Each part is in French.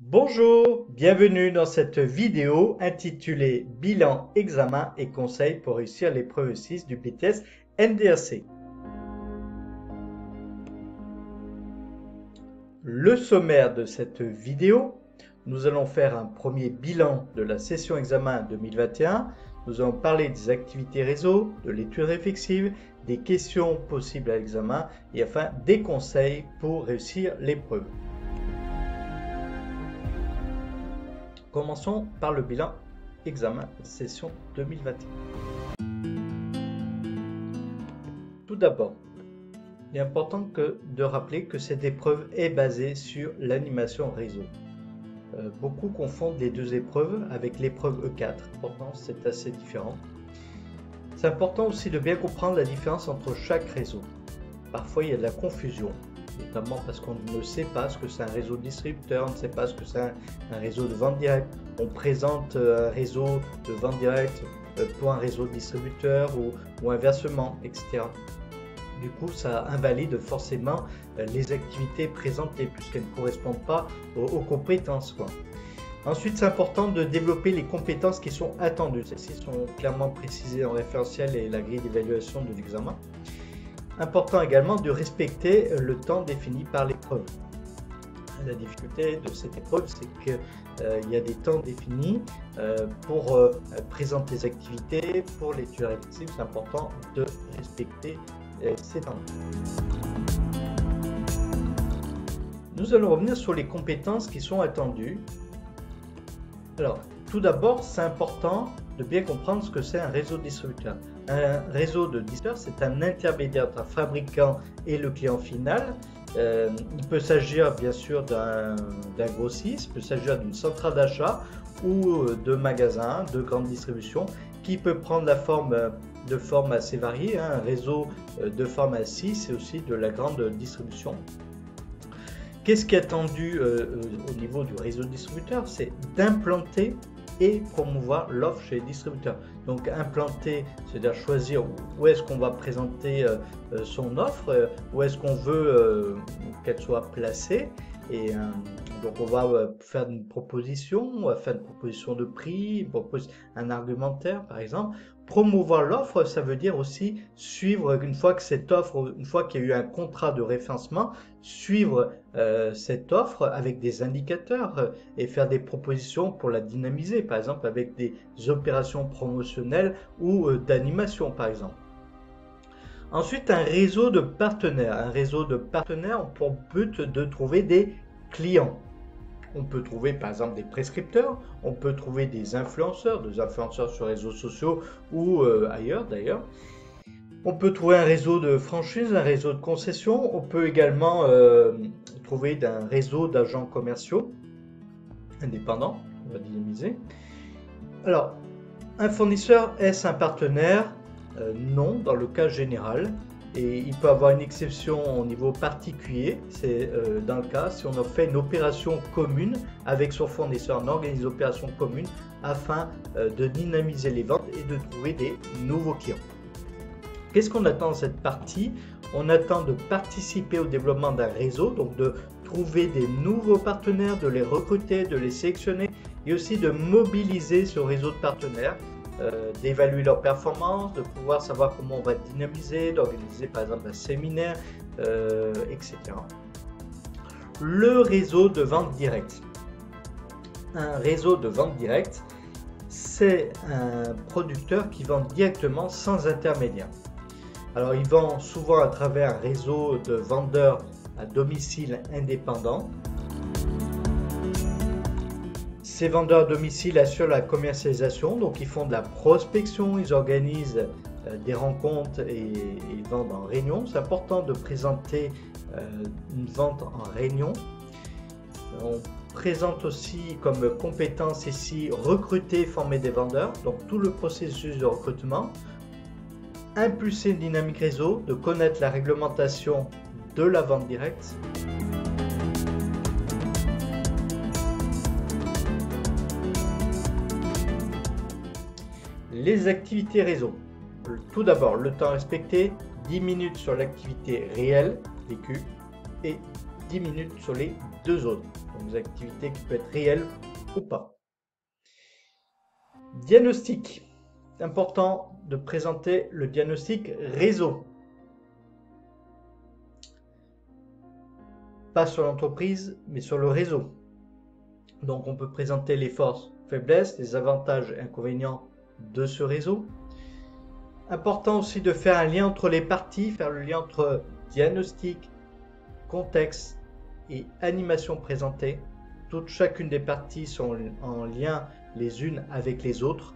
Bonjour, bienvenue dans cette vidéo intitulée Bilan, examen et conseils pour réussir l'épreuve 6 du BTS NDAC. Le sommaire de cette vidéo, nous allons faire un premier bilan de la session examen 2021. Nous allons parler des activités réseau, de l'étude réflexive, des questions possibles à l'examen et enfin des conseils pour réussir l'épreuve. Commençons par le bilan examen session 2021. Tout d'abord, il est important de rappeler que cette épreuve est basée sur l'animation réseau. Beaucoup confondent les deux épreuves avec l'épreuve E4, pourtant c'est assez différent. C'est important aussi de bien comprendre la différence entre chaque réseau. Parfois il y a de la confusion, notamment parce qu'on ne sait pas ce que c'est un réseau de distributeur, on ne sait pas ce que c'est un réseau de vente directe. On présente un réseau de vente directe pour un réseau de distributeur ou inversement, etc. Du coup, ça invalide forcément les activités présentées puisqu'elles ne correspondent pas aux compétences. Ensuite, c'est important de développer les compétences qui sont attendues. Celles-ci sont clairement précisées en référentiel et la grille d'évaluation de l'examen. Important également de respecter le temps défini par l'épreuve. La difficulté de cette épreuve, c'est qu'il y a des temps définis pour présenter les activités, pour l'étude réflexive. C'est important de respecter ces temps. Nous allons revenir sur les compétences qui sont attendues. Alors, tout d'abord, c'est important de bien comprendre ce que c'est un réseau de distributeurs. Un réseau de distributeurs, c'est un intermédiaire entre un fabricant et le client final. Il peut s'agir bien sûr d'un grossiste, il peut s'agir d'une centrale d'achat ou de magasins, de grande distribution qui peut prendre la forme de formes assez variées. Un réseau de pharmacie, c'est aussi de la grande distribution. Qu'est-ce qui est attendu au niveau du réseau distributeur? C'est d'implanter et promouvoir l'offre chez les distributeurs. Donc implanter, c'est-à-dire choisir où est-ce qu'on va présenter son offre, où est-ce qu'on veut qu'elle soit placée. Et donc on va faire une proposition, on va faire une proposition de prix, un argumentaire par exemple. Promouvoir l'offre, ça veut dire aussi suivre une fois que cette offre, une fois qu'il y a eu un contrat de référencement, suivre cette offre avec des indicateurs et faire des propositions pour la dynamiser, par exemple avec des opérations promotionnelles ou d'animation par exemple. Ensuite, un réseau de partenaires. Un réseau de partenaires ont pour but de trouver des clients. On peut trouver par exemple des prescripteurs, on peut trouver des influenceurs sur les réseaux sociaux ou ailleurs d'ailleurs. On peut trouver un réseau de franchise, un réseau de concession. On peut également trouver un réseau d'agents commerciaux indépendants, on va dynamiser. Alors, un fournisseur, est-ce un partenaire? Non, dans le cas général. Et il peut avoir une exception au niveau particulier, c'est dans le cas si on a fait une opération commune avec son fournisseur, on organise une opération commune afin de dynamiser les ventes et de trouver des nouveaux clients. Qu'est-ce qu'on attend dans cette partie? On attend de participer au développement d'un réseau, donc de trouver des nouveaux partenaires, de les recruter, de les sélectionner et aussi de mobiliser ce réseau de partenaires. D'évaluer leurs performances, de pouvoir savoir comment on va dynamiser, d'organiser par exemple un séminaire, etc. Le réseau de vente directe. Un réseau de vente directe, c'est un producteur qui vend directement sans intermédiaire. Alors il vend souvent à travers un réseau de vendeurs à domicile indépendants. Ces vendeurs à domicile assurent la commercialisation, donc ils font de la prospection, ils organisent des rencontres et ils vendent en réunion. C'est important de présenter une vente en réunion. On présente aussi comme compétence ici recruter, former des vendeurs, donc tout le processus de recrutement. Impulser une dynamique réseau, de connaître la réglementation de la vente directe. Les activités réseau. Tout d'abord, le temps respecté, 10 minutes sur l'activité réelle vécue et 10 minutes sur les deux autres. Une activité qui peut être réelle ou pas. Diagnostic. C'est important de présenter le diagnostic réseau. Pas sur l'entreprise, mais sur le réseau. Donc on peut présenter les forces, faiblesses, les avantages et inconvénients de ce réseau. Important aussi de faire un lien entre les parties, faire le lien entre diagnostic, contexte et animation présentée. Chacune des parties sont en lien les unes avec les autres.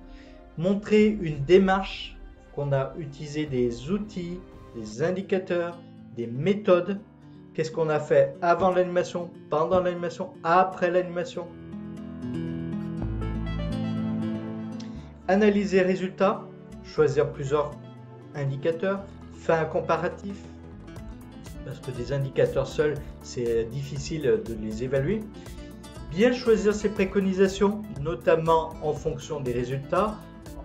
Montrer une démarche, qu'on a utilisé des outils, des indicateurs, des méthodes. Qu'est-ce qu'on a fait avant l'animation, pendant l'animation, après l'animation. Analyser les résultats, choisir plusieurs indicateurs, faire un comparatif, parce que des indicateurs seuls, c'est difficile de les évaluer. Bien choisir ses préconisations, notamment en fonction des résultats,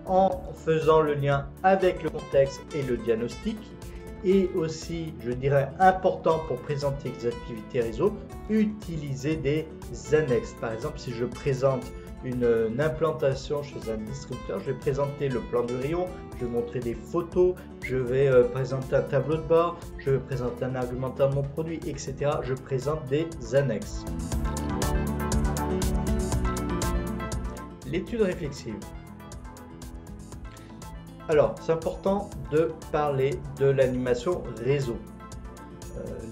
en faisant le lien avec le contexte et le diagnostic. Et aussi, je dirais, important pour présenter les activités réseau, utiliser des annexes. Par exemple, si je présente une implantation chez un distributeur, je vais présenter le plan de rayon, je vais montrer des photos, je vais présenter un tableau de bord, je vais présenter un argumentaire de mon produit, etc. Je présente des annexes. L'étude réflexive. Alors, c'est important de parler de l'animation réseau.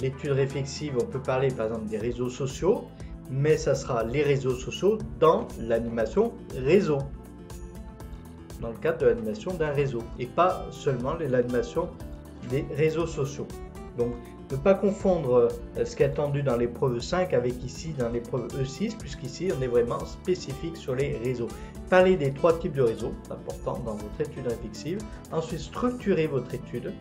L'étude réflexive, on peut parler par exemple des réseaux sociaux, mais ça sera les réseaux sociaux dans l'animation réseau, dans le cadre de l'animation d'un réseau, et pas seulement l'animation des réseaux sociaux. Donc, ne pas confondre ce qui est attendu dans l'épreuve 5 avec ici dans l'épreuve E6, puisqu'ici on est vraiment spécifique sur les réseaux. Parlez des 3 types de réseaux, c'est important dans votre étude réflexive. Ensuite, structurez votre étude.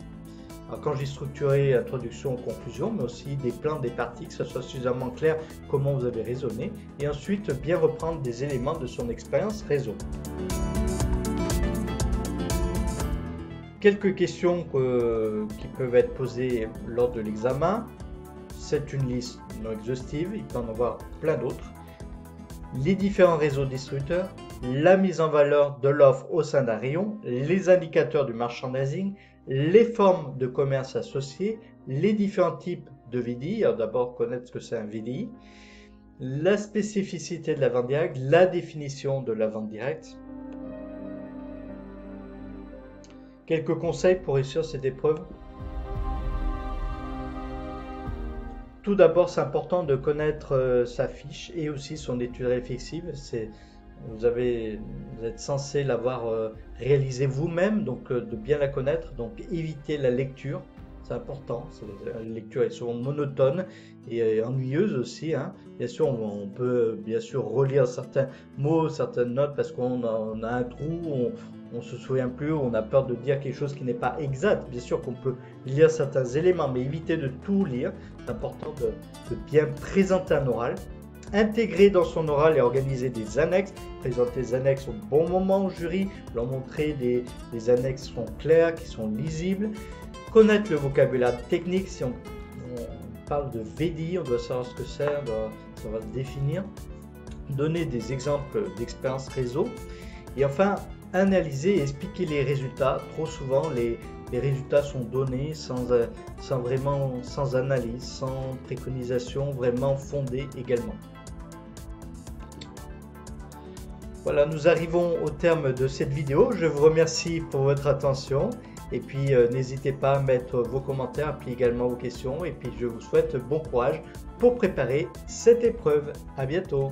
Alors, quand je dis structurer, introduction, conclusion, mais aussi des plans, des parties, que ce soit suffisamment clair comment vous avez raisonné. Et ensuite, bien reprendre des éléments de son expérience réseau. Quelques questions qui peuvent être posées lors de l'examen. C'est une liste non exhaustive, il peut en avoir plein d'autres. Les différents réseaux distributeurs, la mise en valeur de l'offre au sein d'un rayon, les indicateurs du merchandising, les formes de commerce associées, les différents types de VDI. Alors d'abord connaître ce que c'est un VDI, la spécificité de la vente directe, la définition de la vente directe. Quelques conseils pour réussir cette épreuve. Tout d'abord, c'est important de connaître sa fiche et aussi son étude réflexive. Vous êtes censé l'avoir réalisée vous-même, donc de bien la connaître. Donc évitez la lecture, c'est important. La lecture est souvent monotone et ennuyeuse aussi. Bien sûr, on peut bien sûr relire certains mots, certaines notes parce qu'on a un trou, on ne se souvient plus, on a peur de dire quelque chose qui n'est pas exact. Bien sûr qu'on peut lire certains éléments, mais évitez de tout lire. C'est important de bien présenter un oral. Intégrer dans son oral et organiser des annexes. Présenter les annexes au bon moment au jury. Leur montrer des annexes qui sont claires, qui sont lisibles. Connaître le vocabulaire technique. Si on parle de VDI, on doit savoir ce que c'est, ça va le définir. Donner des exemples d'expérience réseau. Et enfin, analyser et expliquer les résultats. Trop souvent, les résultats sont donnés sans analyse, sans préconisation vraiment fondée également. Voilà, nous arrivons au terme de cette vidéo. Je vous remercie pour votre attention. Et puis, n'hésitez pas à mettre vos commentaires, puis également vos questions. Et puis, je vous souhaite bon courage pour préparer cette épreuve. À bientôt.